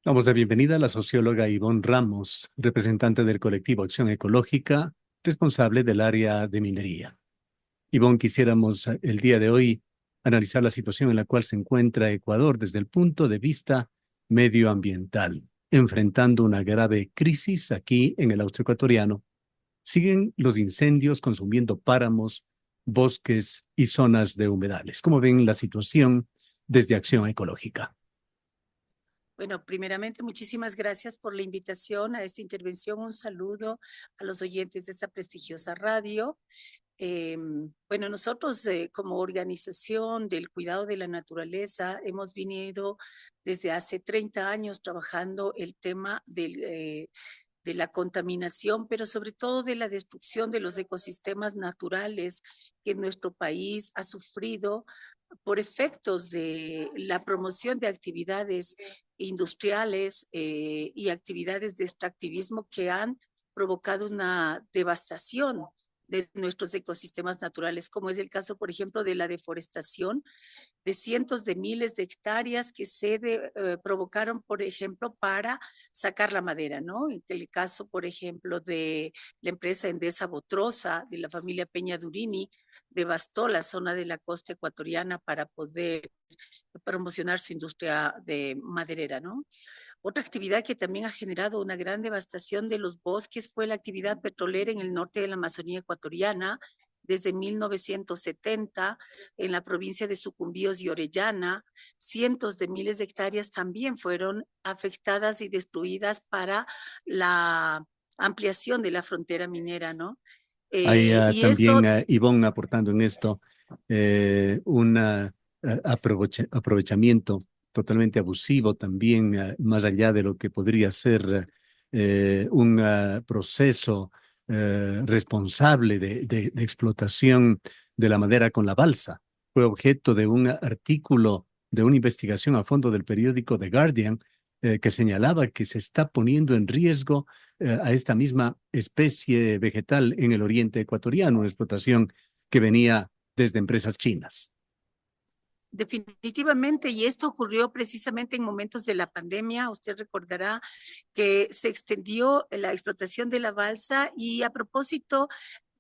Damos la bienvenida a la socióloga Ivonne Ramos, representante del colectivo Acción Ecológica, responsable del área de minería. Ivonne, quisiéramos el día de hoy analizar la situación en la cual se encuentra Ecuador desde el punto de vista medioambiental, enfrentando una grave crisis aquí en el austro ecuatoriano. Siguen los incendios consumiendo páramos, bosques y zonas de humedales. ¿Cómo ven la situación desde Acción Ecológica? Bueno, primeramente, muchísimas gracias por la invitación a esta intervención. Un saludo a los oyentes de esta prestigiosa radio. Bueno, nosotros como organización del cuidado de la naturaleza hemos venido desde hace 30 años trabajando el tema de la contaminación, pero sobre todo de la destrucción de los ecosistemas naturales que nuestro país ha sufrido por efectos de la promoción de actividades industriales y actividades de extractivismo que han provocado una devastación de nuestros ecosistemas naturales, como es el caso, por ejemplo, de la deforestación de cientos de miles de hectáreas que provocaron, por ejemplo, para sacar la madera, ¿no? En el caso, por ejemplo, de la empresa Endesa Botrosa, de la familia Peña Durini, devastó la zona de la costa ecuatoriana para poder promocionar su industria de maderera, ¿no? Otra actividad que también ha generado una gran devastación de los bosques fue la actividad petrolera en el norte de la Amazonía ecuatoriana, desde 1970, en la provincia de Sucumbíos y Orellana. Cientos de miles de hectáreas también fueron afectadas y destruidas para la ampliación de la frontera minera, ¿no? Hay Y esto también, Ivonne, aportando en esto un aprovechamiento totalmente abusivo también, más allá de lo que podría ser un proceso responsable de explotación de la madera con la balsa. Fue objeto de un artículo de una investigación a fondo del periódico The Guardian, que señalaba que se está poniendo en riesgo a esta misma especie vegetal en el oriente ecuatoriano, una explotación que venía desde empresas chinas. definitivamente, y esto ocurrió precisamente en momentos de la pandemia. Usted recordará que se extendió la explotación de la balsa y a propósito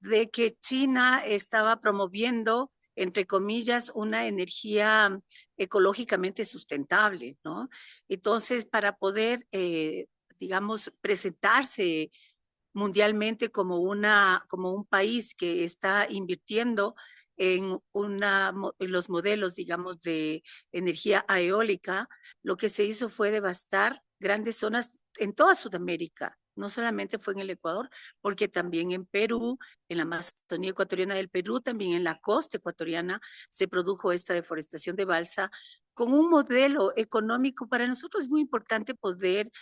de que China estaba promoviendo, entre comillas, una energía ecológicamente sustentable, ¿no? Entonces, para poder, digamos, presentarse mundialmente como un país que está invirtiendo en los modelos, digamos, de energía eólica, lo que se hizo fue devastar grandes zonas en toda Sudamérica. No solamente fue en el Ecuador, porque también en Perú, en la Amazonía ecuatoriana del Perú, también en la costa ecuatoriana se produjo esta deforestación de balsa con un modelo económico. Para nosotros es muy importante poder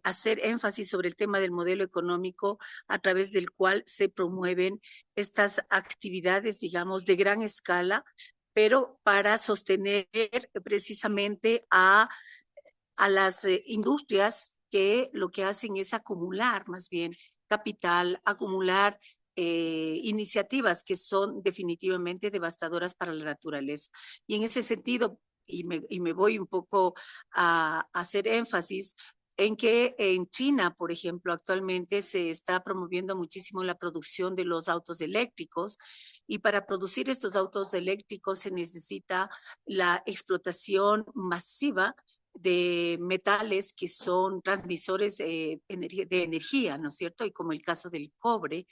hacer énfasis sobre el tema del modelo económico a través del cual se promueven estas actividades, digamos, de gran escala, pero para sostener precisamente a las industrias que lo que hacen es acumular más bien capital, acumular iniciativas que son definitivamente devastadoras para la naturaleza. Y en ese sentido, y me voy un poco a hacer énfasis en que en China, por ejemplo, actualmente se está promoviendo muchísimo la producción de los autos eléctricos, y para producir estos autos eléctricos se necesita la explotación masiva de metales que son transmisores de energía, ¿no es cierto? Y como el caso del cobre.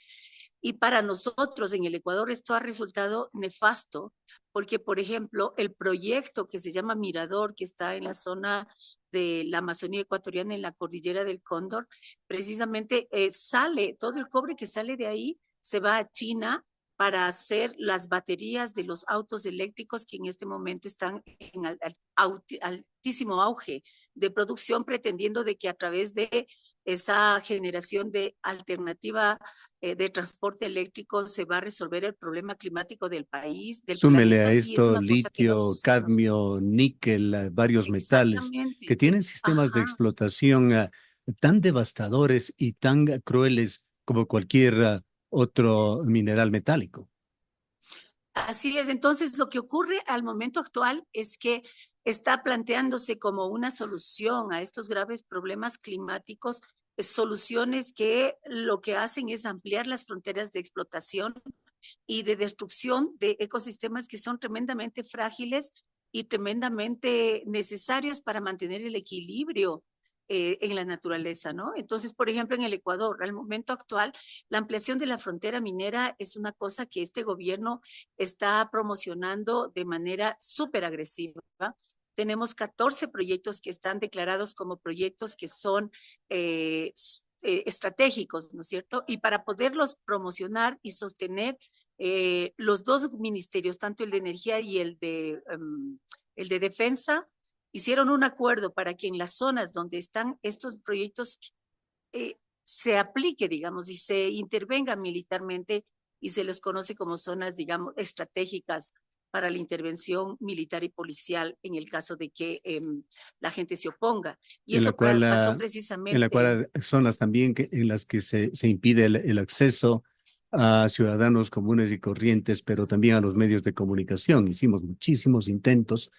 Y para nosotros en el Ecuador esto ha resultado nefasto, porque, por ejemplo, el proyecto que se llama Mirador, que está en la zona de la Amazonía ecuatoriana, en la cordillera del Cóndor, precisamente todo el cobre que sale de ahí se va a China para hacer las baterías de los autos eléctricos que en este momento están en altísimo auge de producción, pretendiendo de que a través de esa generación de alternativa de transporte eléctrico se va a resolver el problema climático del país, del Súmele a planeta, y es esto una cosa que litio, no sucede. cadmio, níquel, varios metales que Exactamente. tienen sistemas de Ajá. explotación tan devastadores y tan crueles como cualquier otro mineral metálico. Así es, entonces lo que ocurre al momento actual es que está planteándose como una solución a estos graves problemas climáticos, soluciones que lo que hacen es ampliar las fronteras de explotación y de destrucción de ecosistemas que son tremendamente frágiles y tremendamente necesarios para mantener el equilibrio en la naturaleza, ¿no? Entonces, por ejemplo, en el Ecuador, al momento actual, la ampliación de la frontera minera es una cosa que este gobierno está promocionando de manera súper agresiva. Tenemos 14 proyectos que están declarados como proyectos que son estratégicos, ¿no es cierto? Y para poderlos promocionar y sostener, los dos ministerios, tanto el de energía y el de defensa, hicieron un acuerdo para que en las zonas donde están estos proyectos se aplique, digamos, y se intervenga militarmente y se les conoce como zonas, digamos, estratégicas para la intervención militar y policial en el caso de que la gente se oponga. Y en la eso cual, pasó en la precisamente. cual zonas también en las que se impide el acceso a ciudadanos comunes y corrientes, pero también a los medios de comunicación. Hicimos muchísimos intentos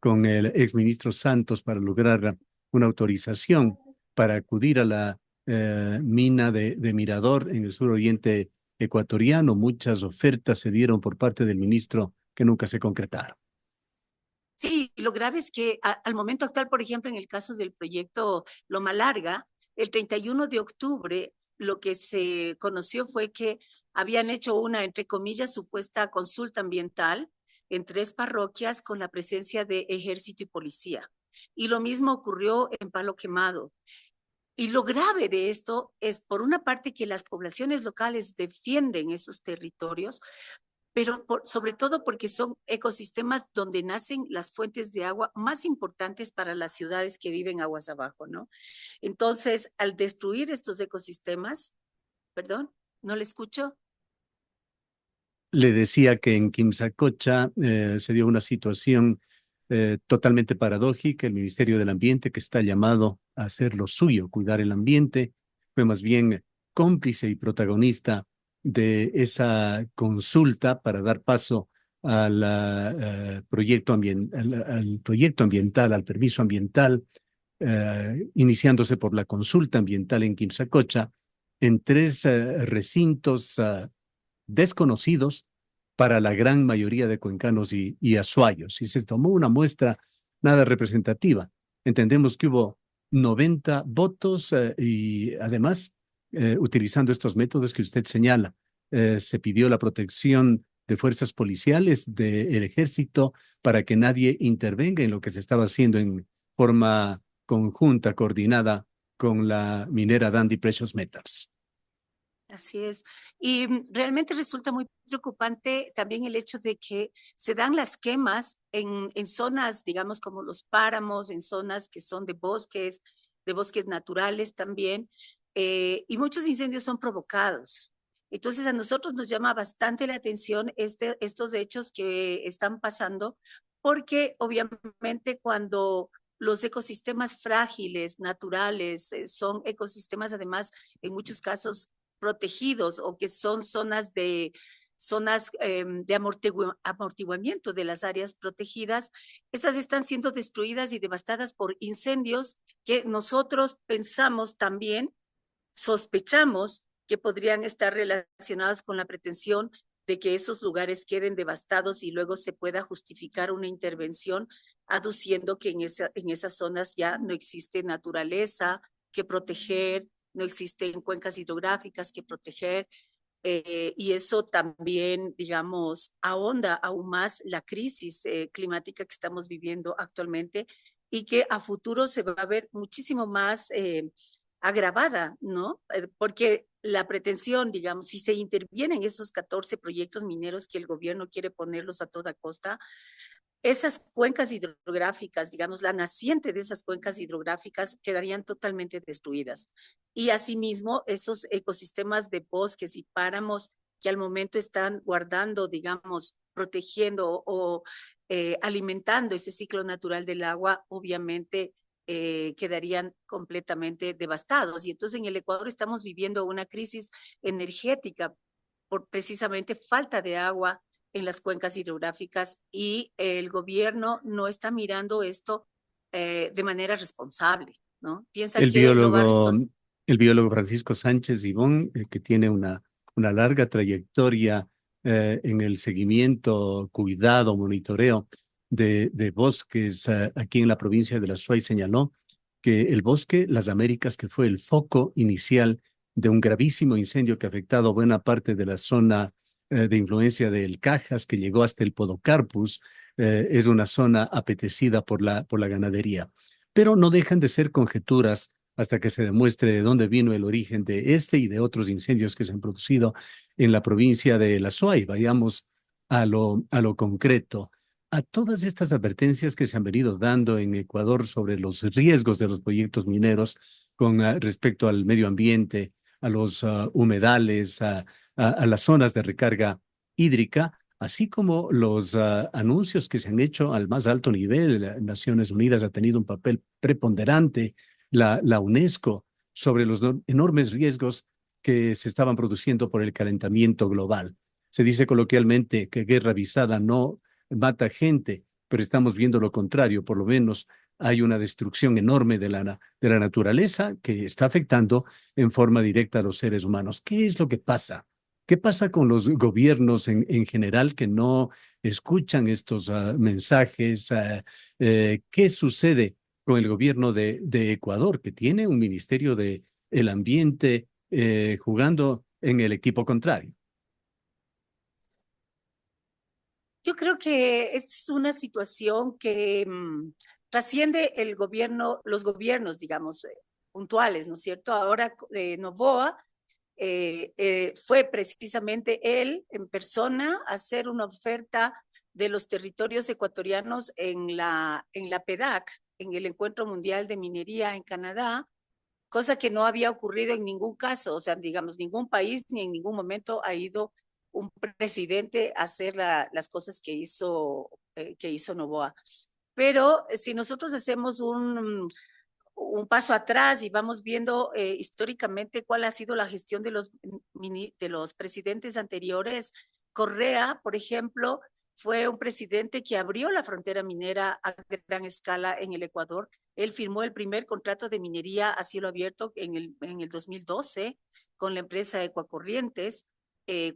con el exministro Santos para lograr una autorización para acudir a la mina de Mirador en el suroriente ecuatoriano. Muchas ofertas se dieron por parte del ministro que nunca se concretaron. Sí, lo grave es que al momento actual, por ejemplo, en el caso del proyecto Loma Larga, el 31 de octubre, lo que se conoció fue que habían hecho una, entre comillas, supuesta consulta ambiental en 3 parroquias con la presencia de ejército y policía. Y lo mismo ocurrió en Palo Quemado. Y lo grave de esto es, por una parte, que las poblaciones locales defienden esos territorios, pero sobre todo porque son ecosistemas donde nacen las fuentes de agua más importantes para las ciudades que viven aguas abajo, ¿no? Entonces, al destruir estos ecosistemas, perdón, ¿no le escucho? Le decía que en Quimsacocha se dio una situación totalmente paradójica. El Ministerio del Ambiente, que está llamado a hacer lo suyo, cuidar el ambiente, fue más bien cómplice y protagonista de esa consulta para dar paso al al proyecto ambiental, al permiso ambiental, iniciándose por la consulta ambiental en Quimsacocha, en 3 recintos desconocidos para la gran mayoría de cuencanos y azuayos. Y se tomó una muestra nada representativa. Entendemos que hubo 90 votos y además, utilizando estos métodos que usted señala, se pidió la protección de fuerzas policiales, del ejército, para que nadie intervenga en lo que se estaba haciendo en forma conjunta, coordinada con la minera Dandy Precious Metals. Así es. Y realmente resulta muy preocupante también el hecho de que se dan las quemas en zonas, digamos, como los páramos, en zonas que son de bosques naturales también, y muchos incendios son provocados. Entonces a nosotros nos llama bastante la atención estos hechos que están pasando, porque obviamente cuando los ecosistemas frágiles, naturales, son ecosistemas además en muchos casos protegidos o que son zonas de amortiguamiento de las áreas protegidas, estas están siendo destruidas y devastadas por incendios que nosotros pensamos también, sospechamos que podrían estar relacionados con la pretensión de que esos lugares queden devastados y luego se pueda justificar una intervención aduciendo que en esas zonas ya no existe naturaleza que proteger, no existen cuencas hidrográficas que proteger, y eso también, digamos, ahonda aún más la crisis climática que estamos viviendo actualmente y que a futuro se va a ver muchísimo más agravada, ¿no? Porque la pretensión, digamos, si se intervienen esos 14 proyectos mineros que el gobierno quiere ponerlos a toda costa, esas cuencas hidrográficas, digamos, la naciente de esas cuencas hidrográficas quedarían totalmente destruidas. Y asimismo, esos ecosistemas de bosques y páramos que al momento están guardando, digamos, protegiendo o alimentando ese ciclo natural del agua, obviamente quedarían completamente devastados. Y entonces en el Ecuador estamos viviendo una crisis energética por precisamente falta de agua en las cuencas hidrográficas y el gobierno no está mirando esto de manera responsable, ¿no? Piensa El que lo va a biólogo, resolver. el biólogo Francisco Sánchez Gibón, que tiene una larga trayectoria en el seguimiento, cuidado, monitoreo de bosques aquí en la provincia de La Suay, señaló que el bosque Las Américas, que fue el foco inicial de un gravísimo incendio que ha afectado buena parte de la zona de influencia del Cajas, que llegó hasta el Podocarpus, es una zona apetecida por la ganadería. Pero no dejan de ser conjeturas hasta que se demuestre de dónde vino el origen de este y de otros incendios que se han producido en la provincia de La Suay. Vayamos a lo concreto. A todas estas advertencias que se han venido dando en Ecuador sobre los riesgos de los proyectos mineros con respecto al medio ambiente, a los humedales, a las zonas de recarga hídrica, así como los anuncios que se han hecho al más alto nivel. Naciones Unidas ha tenido un papel preponderante, la UNESCO, sobre los enormes riesgos que se estaban produciendo por el calentamiento global. Se dice coloquialmente que guerra avisada no mata gente, pero estamos viendo lo contrario. Por lo menos hay una destrucción enorme de la naturaleza que está afectando en forma directa a los seres humanos. ¿Qué es lo que pasa? ¿Qué pasa con los gobiernos en general que no escuchan estos mensajes? ¿Qué sucede con el gobierno de Ecuador, que tiene un ministerio de el ambiente jugando en el equipo contrario? Yo creo que esta es una situación que trasciende el gobierno, los gobiernos, digamos, puntuales, ¿no es cierto? Ahora Noboa fue precisamente él en persona a hacer una oferta de los territorios ecuatorianos en la PEDAC, en el Encuentro Mundial de Minería en Canadá, cosa que no había ocurrido en ningún caso, o sea, digamos, ningún país ni en ningún momento ha ido un presidente a hacer las cosas que hizo Novoa. Pero si nosotros hacemos un paso atrás y vamos viendo históricamente cuál ha sido la gestión de los presidentes anteriores, Correa, por ejemplo, fue un presidente que abrió la frontera minera a gran escala en el Ecuador. Él firmó el primer contrato de minería a cielo abierto en el 2012 con la empresa Ecuacorrientes,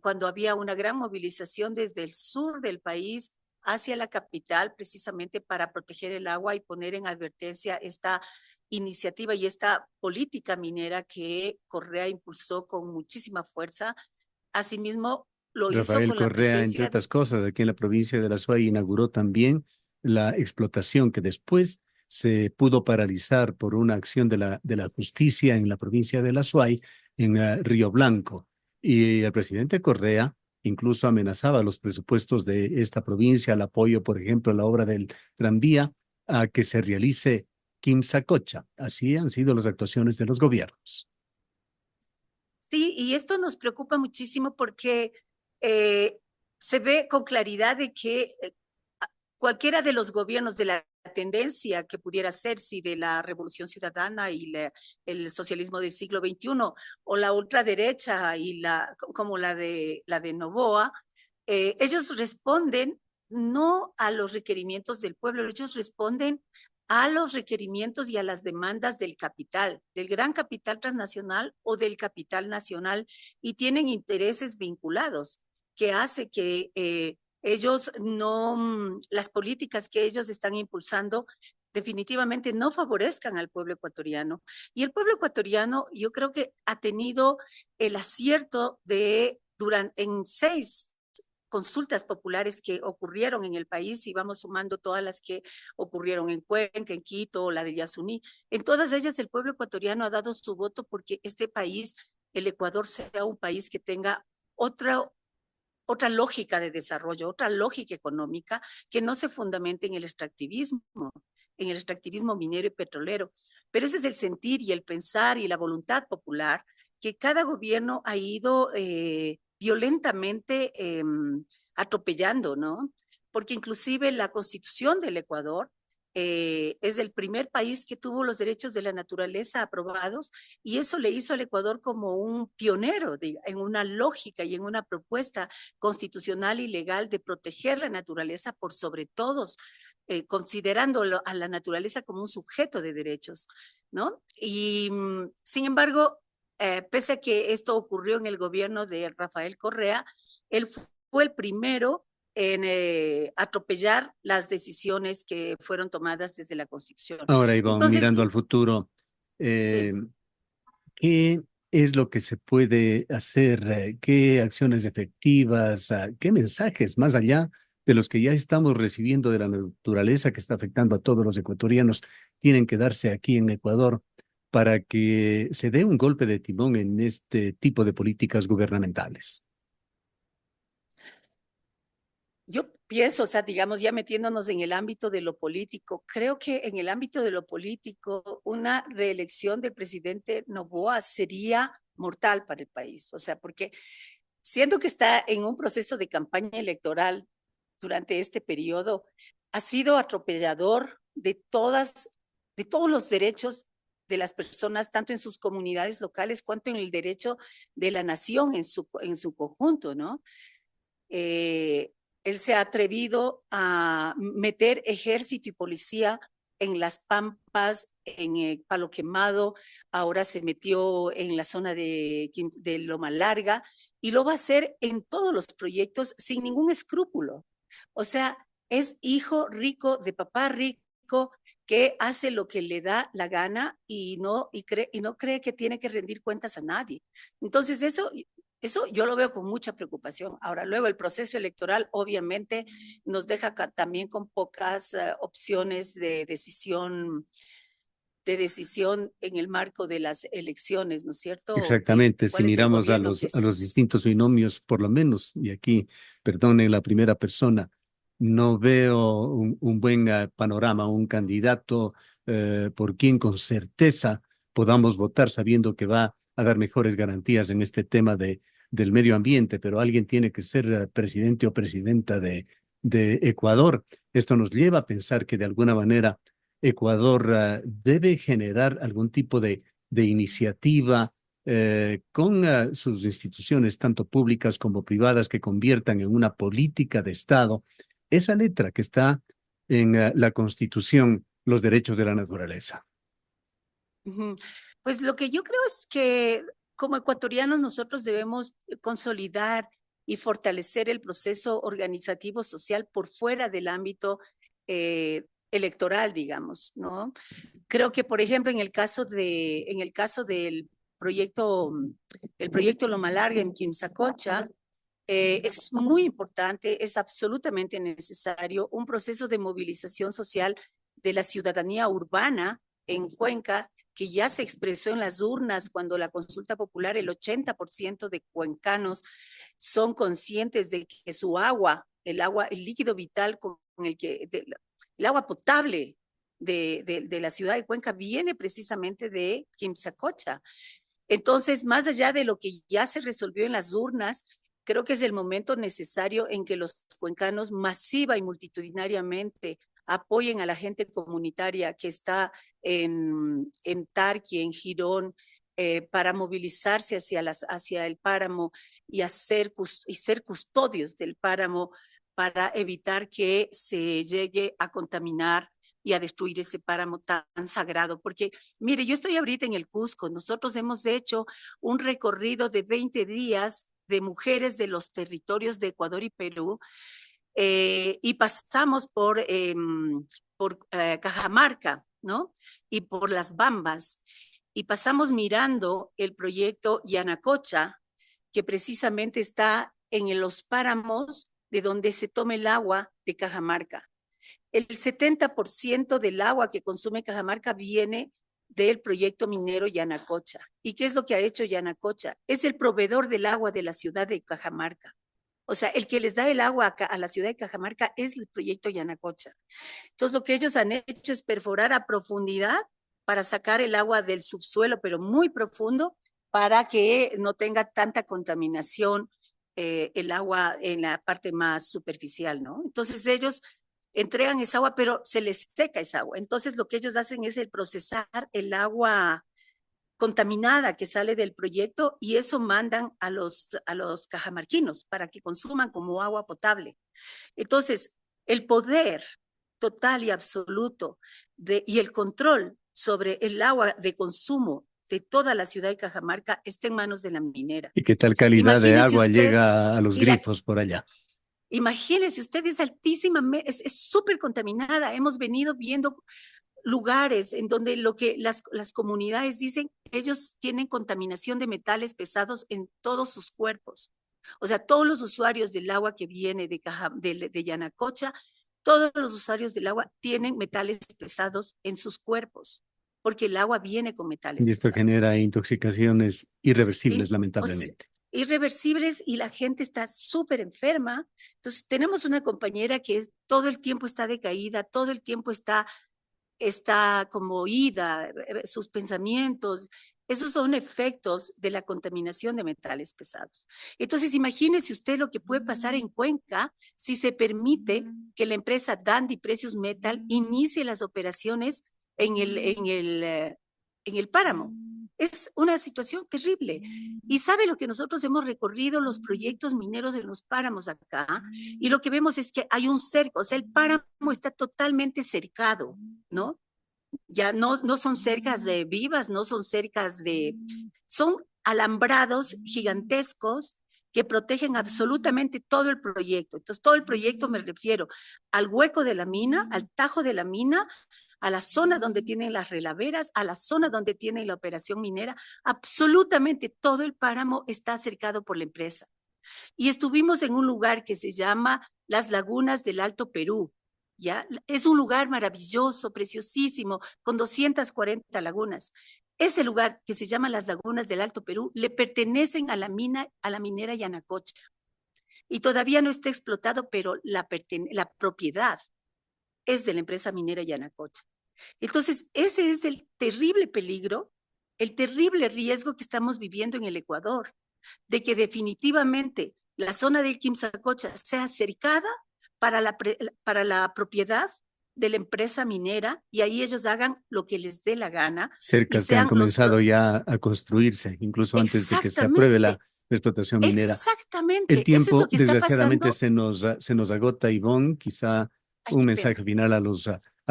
cuando había una gran movilización desde el sur del país hacia la capital, precisamente para proteger el agua y poner en advertencia esta iniciativa y esta política minera que Correa impulsó con muchísima fuerza. Asimismo, lo hizo Rafael con la Correa, entre presencia. otras cosas, aquí en la provincia de La Suay, inauguró también la explotación que después se pudo paralizar por una acción de la justicia en la provincia de La Suay, en Río Blanco. Y el presidente Correa incluso amenazaba los presupuestos de esta provincia, el apoyo, por ejemplo, a la obra del tranvía, a que se realice Quimsacocha. Así han sido las actuaciones de los gobiernos. Sí, y esto nos preocupa muchísimo porque eh, se ve con claridad de que cualquiera de los gobiernos de la tendencia que pudiera ser, si de la Revolución Ciudadana y el socialismo del siglo XXI, o la ultraderecha y como la de Novoa, ellos responden no a los requerimientos del pueblo, ellos responden a los requerimientos y a las demandas del capital, del gran capital transnacional o del capital nacional, y tienen intereses vinculados que hace que ellos no, las políticas que ellos están impulsando definitivamente no favorezcan al pueblo ecuatoriano. Y el pueblo ecuatoriano yo creo que ha tenido el acierto de, en 6 consultas populares que ocurrieron en el país, y vamos sumando todas las que ocurrieron en Cuenca, en Quito, la de Yasuní. En todas ellas el pueblo ecuatoriano ha dado su voto porque este país, el Ecuador, sea un país que tenga otra lógica de desarrollo, otra lógica económica que no se fundamente en el extractivismo minero y petrolero. Pero ese es el sentir y el pensar y la voluntad popular que cada gobierno ha ido violentamente atropellando, ¿no? Porque inclusive la constitución del Ecuador es el primer país que tuvo los derechos de la naturaleza aprobados y eso le hizo al Ecuador como un pionero en una lógica y en una propuesta constitucional y legal de proteger la naturaleza por sobre todos, considerando a la naturaleza como un sujeto de derechos, ¿no? Y sin embargo, pese a que esto ocurrió en el gobierno de Rafael Correa, él fue el primero en atropellar las decisiones que fueron tomadas desde la Constitución. Ahora, Ivonne, Entonces, mirando al futuro, sí, eh, ¿qué es lo que se puede hacer? ¿Qué acciones efectivas? ¿Qué mensajes más allá de los que ya estamos recibiendo de la naturaleza que está afectando a todos los ecuatorianos tienen que darse aquí en Ecuador para que se dé un golpe de timón en este tipo de políticas gubernamentales? yo pienso, o sea, digamos, ya metiéndonos en el ámbito de lo político, creo que en el ámbito de lo político, una reelección del presidente Noboa sería mortal para el país. O sea, porque siendo que está en un proceso de campaña electoral durante este periodo, ha sido atropellador de todos los derechos de las personas, tanto en sus comunidades locales cuanto en el derecho de la nación en su conjunto, ¿no? Eh, Él se ha atrevido a meter ejército y policía en las Pampas, en Palo Quemado, ahora se metió en la zona de Loma Larga y lo va a hacer en todos los proyectos sin ningún escrúpulo. O sea, es hijo rico de papá rico que hace lo que le da la gana y no cree que tiene que rendir cuentas a nadie. Entonces, eso yo lo veo con mucha preocupación. Ahora, luego el proceso electoral obviamente nos deja también con pocas opciones de decisión en el marco de las elecciones, ¿no es cierto? Exactamente, si ¿Cuál es el miramos gobierno que a es? los distintos binomios, por lo menos, y aquí, perdón, en la primera persona, no veo un buen panorama, un candidato por quien con certeza podamos votar sabiendo que va a dar mejores garantías en este tema del medio ambiente, pero alguien tiene que ser presidente o presidenta de Ecuador. Esto nos lleva a pensar que de alguna manera Ecuador debe generar algún tipo de iniciativa con sus instituciones, tanto públicas como privadas, que conviertan en una política de Estado esa letra que está en la Constitución, los derechos de la naturaleza. Ujú. Pues lo que yo creo es que como ecuatorianos nosotros debemos consolidar y fortalecer el proceso organizativo social por fuera del ámbito electoral, digamos, ¿no? Creo que, por ejemplo, en el caso del proyecto, el proyecto Loma Larga en Quimsacocha, es muy importante, es absolutamente necesario un proceso de movilización social de la ciudadanía urbana en Cuenca, que ya se expresó en las urnas cuando la consulta popular, el 80% de cuencanos son conscientes de que su agua, el líquido vital con el que, el agua potable de la ciudad de Cuenca viene precisamente de Quimsacocha. Entonces, más allá de lo que ya se resolvió en las urnas, creo que es el momento necesario en que los cuencanos masiva y multitudinariamente apoyen a la gente comunitaria que está en Tarqui, en Girón, para movilizarse hacia el páramo y ser custodios del páramo para evitar que se llegue a contaminar y a destruir ese páramo tan sagrado. Porque, mire, yo estoy ahorita en el Cusco, nosotros hemos hecho un recorrido de 20 días de mujeres de los territorios de Ecuador y Perú, y pasamos por Cajamarca, ¿no? Y por las Bambas, y pasamos mirando el proyecto Yanacocha, que precisamente está en los páramos de donde se toma el agua de Cajamarca. El 70% del agua que consume Cajamarca viene del proyecto minero Yanacocha. ¿Y qué es lo que ha hecho Yanacocha? Es el proveedor del agua de la ciudad de Cajamarca. O sea, el que les da el agua a la ciudad de Cajamarca es el proyecto Yanacocha. Entonces, lo que ellos han hecho es perforar a profundidad para sacar el agua del subsuelo, pero muy profundo, para que no tenga tanta contaminación el agua en la parte más superficial, ¿no? Entonces, ellos entregan esa agua, pero se les seca esa agua. Entonces lo que ellos hacen es el procesar el agua contaminada que sale del proyecto y eso mandan a los cajamarquinos para que consuman como agua potable. Entonces, el poder total y absoluto y el control sobre el agua de consumo de toda la ciudad de Cajamarca está en manos de la minera. ¿Y qué tal calidad de Imagínese agua usted, llega a los y la, grifos por allá? imagínese usted, es altísima, es súper contaminada. Hemos venido viendo lugares en donde lo que las comunidades dicen, ellos tienen contaminación de metales pesados en todos sus cuerpos. O sea, todos los usuarios del agua que viene de Yanacocha, todos los usuarios del agua tienen metales pesados en sus cuerpos, porque el agua viene con metales Y esto pesados. genera intoxicaciones irreversibles, Y, o sea, lamentablemente. irreversibles y la gente está súper enferma. Entonces, tenemos una compañera que todo el tiempo está decaída, todo el tiempo está como oída, sus pensamientos. Esos son efectos de la contaminación de metales pesados. Entonces, imagínese usted lo que puede pasar en Cuenca si se permite que la empresa Dandy Precious Metal inicie las operaciones en el páramo. Es una situación terrible. Y sabe lo que nosotros hemos recorrido, los proyectos mineros en los páramos acá, y lo que vemos es que hay un cerco, o sea, el páramo está totalmente cercado, ¿no? Ya no son cercas de vivas, no son cercas son alambrados gigantescos que protegen absolutamente todo el proyecto. Entonces, todo el proyecto me refiero al hueco de la mina, al tajo de la mina, a la zona donde tienen las relaveras, a la zona donde tienen la operación minera, absolutamente todo el páramo está cercado por la empresa. Y estuvimos en un lugar que se llama Las Lagunas del Alto Perú. ¿Ya? Es un lugar maravilloso, preciosísimo, con 240 lagunas. Ese lugar que se llama Las Lagunas del Alto Perú le pertenecen a la minera Yanacocha. Y todavía no está explotado, pero la propiedad es de la empresa minera Yanacocha. Entonces, ese es el terrible peligro, el terrible riesgo que estamos viviendo en el Ecuador, de que definitivamente la zona del Quimsacocha sea cercada para la propiedad de la empresa minera y ahí ellos hagan lo que les dé la gana y Cercas que han sean los... comenzado ya a construirse, incluso antes de que se apruebe la Exactamente, explotación minera. El exactamente, eso es lo tiempo, que está desgraciadamente, pasando. se nos agota, Ivonne. Quizá Ay, un qué pena. mensaje final a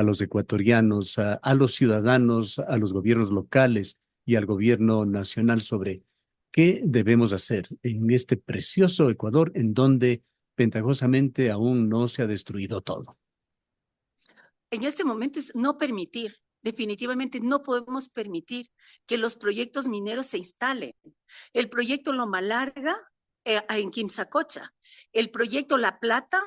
los ecuatorianos, a los ciudadanos, a los gobiernos locales y al gobierno nacional sobre qué debemos hacer en este precioso Ecuador en donde ventajosamente aún no se ha destruido todo. En este momento es no permitir, definitivamente no podemos permitir que los proyectos mineros se instalen. El proyecto Loma Larga en Quimsacocha, el proyecto La Plata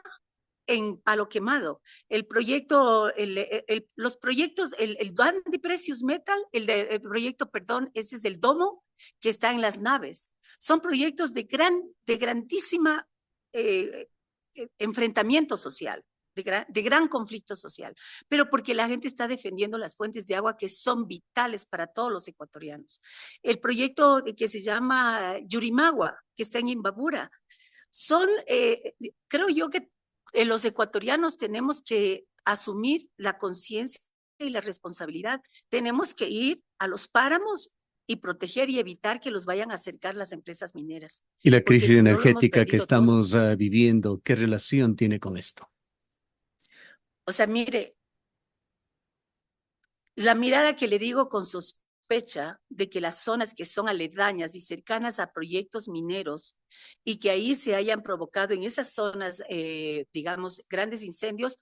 en Palo Quemado, los proyectos, el Dandy Precious Metal, el proyecto, perdón, este es el Domo, que está en las naves. Son proyectos de grandísima enfrentamiento social. De gran conflicto social, pero porque la gente está defendiendo las fuentes de agua que son vitales para todos los ecuatorianos. El proyecto que se llama Yurimagua, que está en Imbabura, creo yo que los ecuatorianos tenemos que asumir la conciencia y la responsabilidad. Tenemos que ir a los páramos y proteger y evitar que los vayan a acercar las empresas mineras, Y la porque crisis si no lo hemos energética que perdido todo. estamos viviendo, ¿qué relación tiene con esto? O sea, mire, la mirada que le digo con sospecha de que las zonas que son aledañas y cercanas a proyectos mineros y que ahí se hayan provocado en esas zonas, digamos, grandes incendios,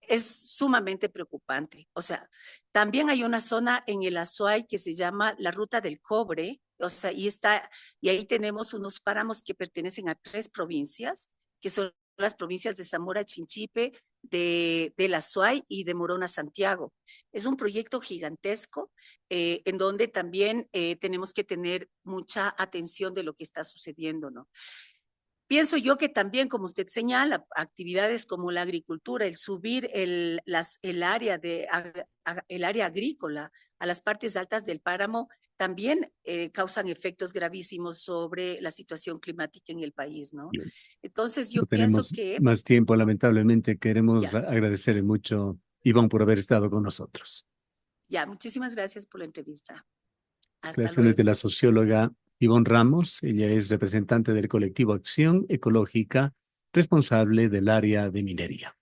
es sumamente preocupante. O sea, también hay una zona en el Azuay que se llama la Ruta del Cobre, o sea, y ahí tenemos unos páramos que pertenecen a 3 provincias, que son las provincias de Zamora, Chinchipe, del Azuay y de Morona, Santiago. Es un proyecto gigantesco en donde también tenemos que tener mucha atención de lo que está sucediendo, ¿no? Pienso yo que también, como usted señala, actividades como la agricultura, el subir el área agrícola a las partes altas del páramo, también causan efectos gravísimos sobre la situación climática en el país, ¿no? Bien. Entonces, No yo pienso tenemos que más tiempo, lamentablemente. Queremos ya, agradecerle mucho, Ivonne, por haber estado con nosotros. ya, muchísimas gracias por la entrevista. Hasta Declaraciones de luego. la socióloga Ivonne Ramos. Ella es representante del colectivo Acción Ecológica, responsable del área de minería.